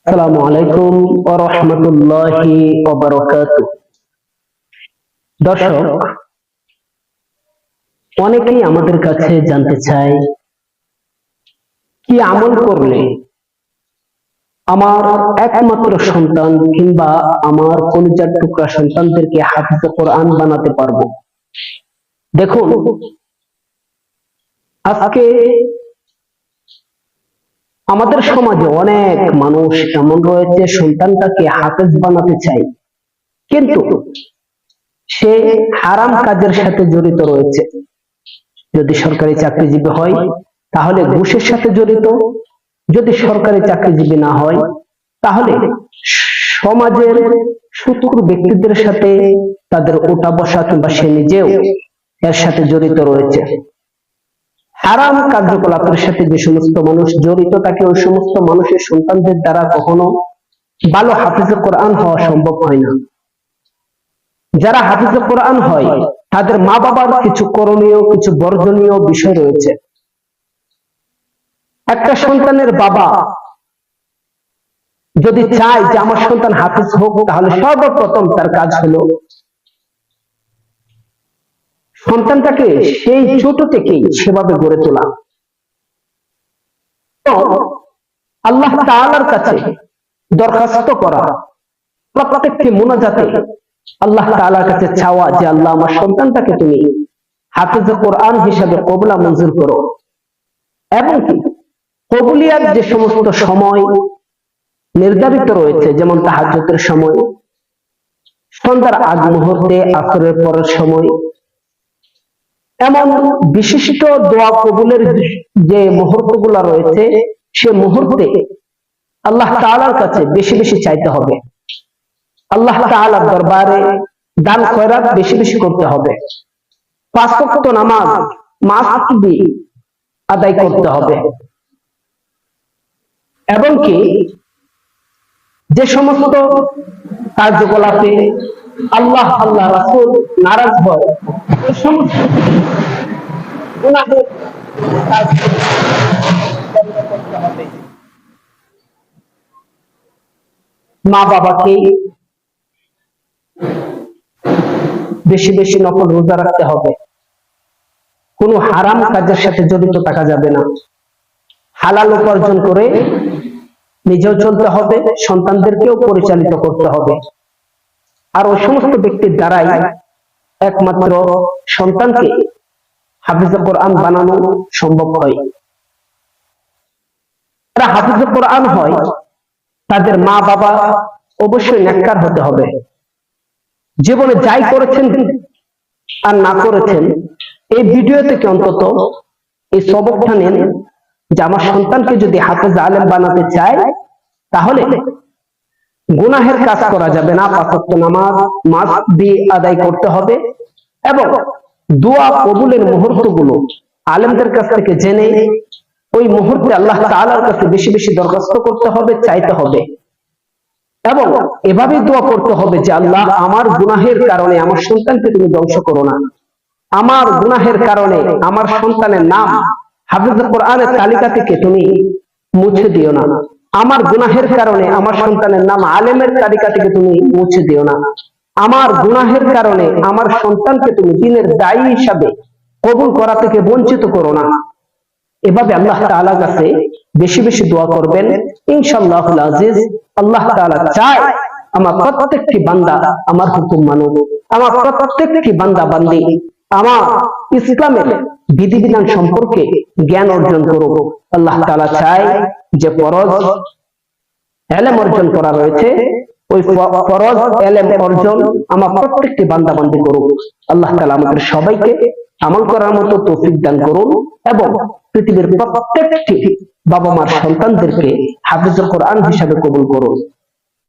আসসালামু আলাইকুম ওয়া রাহমাতুল্লাহি ওয়া বারাকাতুহু। দর্শক, অনেকেই আমাদের কাছে জানতে চায় কি আমল করলে আমার একমাত্র সন্তান কিংবা আমার কলিজার টুকরা সন্তানদেরকে হাফেজে কোরআন বানাতে পারবো। দেখুন, আজকে আমাদের সমাজে অনেক মানুষ এমন রয়েছে সন্তানটাকে হাফেজ বানাতে চায়, কিন্তু সে হারাম কাজের সাথে জড়িত রয়েছে। যদি সরকারি চাকরিজীবী হয় তাহলে ঘুষের সাথে জড়িত, যদি সরকারি চাকরিজীবী না হয় তাহলে সমাজের সুদখোর ব্যক্তিদের সাথে তাদের ওঠা বসা কিংবা সে নিজেও এর সাথে জড়িত রয়েছে। হারাম কার্যকলাপের সাথে যে সমস্ত মানুষ জড়িত থাকে ওই সমস্ত মানুষের সন্তানদের দ্বারা কখনো ভালো হাফেজে কোরআন হওয়া সম্ভব হয় না। যারা হাফেজে কোরআন হয় তাদের মা বাবার কিছু করণীয়, কিছু বর্জনীয় বিষয় রয়েছে। একটা সন্তানের বাবা যদি চায় যে আমার সন্তান হাফেজ হোক, তাহলে সর্বপ্রথম তার কাজ হলো সন্তানটাকে সেই ছোট থেকেই সেভাবে গড়ে তোলা। আল্লাহ তাআলার কাছে দরখাস্ত করা, প্রত্যেকটি মুনাজাতে আল্লাহ তাআলার কাছে চাওয়া যে আল্লাহ আমার সন্তানটাকে তুমি হাফেজে কোরআন হিসাবে কবুলা মঞ্জুর করো। এবং কবুলিয়াত যে সমস্ত সময় নির্ধারিত রয়েছে, যেমন তাহাজ্জুদের সময়, সন্ধ্যার আগ মুহূর্তে, আসরের পরের সময়, এমন বিশিষ্ট দোয়া কবুলের যে মুহূর্তগুলো রয়েছে সে মুহূর্তে আল্লাহ তাআলার কাছে বেশি বেশি চাইতে হবে। আল্লাহ তাআলার দরবারে দান খয়রাত বেশি বেশি করতে হবে। 5 ওয়াক্ত নামাজ মাস্ট বি আদায় করতে হবে। এবং কি যে সমস্ত কার্যকলাপে আল্লাহ আল্লাহ রাসূল নারাজ হয় ওই সমস্ত গুনাহের কাজ করতে হবে। মা বাবাকে বেশি বেশি নফল রোজা রাখতে হবে। কোনো হারাম কাজের সাথে জড়িত থাকা যাবে না। হালাল উপার্জন করে নিজেও চলতে হবে, সন্তানদেরকেও পরিচালিত করতে হবে। আর ওই সমস্ত ব্যক্তির দ্বারাই একমাত্র সন্তানকে হাফেজে কোরআন বানানো সম্ভব হয়। যারা হাফেজে কোরআন হয় তাদের মা বাবা অবশ্যই নেককার হতে হবে। জীবনে যাই করেছেন আর না করেছেন, এই ভিডিও থেকে অন্তত এই সবকটা নেন যে আমার সন্তানকে যদি হাফেজ আলেম বানাতে চায় তাহলে গুনাহের কাজ করা যাবে না। 5 ওয়াক্ত নামাজ মাস্ট বি আদায় করতে হবে এবং দোয়া কবুলের মুহূর্তগুলো আলেমদের কাছ থেকে জেনে ওই মুহূর্তে আল্লাহ তাআলার কাছে বেশি বেশি দরখাস্ত করতে হবে, চাইতে হবে এবং এভাবে দোয়া করতে হবে যে আল্লাহ আমার গুনাহের কারণে আমার সন্তানকে তুমি ধ্বংস করো না। আমার গুনাহের কারণে আমার সন্তানের নাম হাফেজে কোরআনের তালিকা থেকে তুমি মুছে দিও না। আমার গুনাহের কারণে আমার সন্তানের নাম আলেমের তালিকা থেকে তুমি মুছে দিও না। আমার গুনাহের কারণে আমার সন্তানকে তুমি দ্বীনের দায়ী হিসাবে কবুল করা থেকে বঞ্চিত করো না। এভাবে আল্লাহ তাআলার কাছে বেশি বেশি দোয়া করবেন। ইনশাআল্লাহুল আজিজ আল্লাহ তাআলা চায় আমার প্রত্যেকটি বান্দা আমার হুকুম মানুক, আমার প্রত্যেকটি বান্দা বান্দি আমার ইসলামের বিধিবিধান সম্পর্কে জ্ঞান অর্জন করুক। আল্লাহ তাআলা চায় যে ফরজ ইলম অর্জন করা রয়েছে ওই ফরজ ইলম অর্জন আমার প্রত্যেকটি বান্দা বান্দি করুক। আল্লাহ তাআলা আমাদের সবাইকে আমল করার মতো তৌফিক দান করুন এবং পৃথিবীর প্রত্যেকটি বাবা মার সন্তানদেরকে হাফেজে কোরআন হিসাবে কবুল করুন।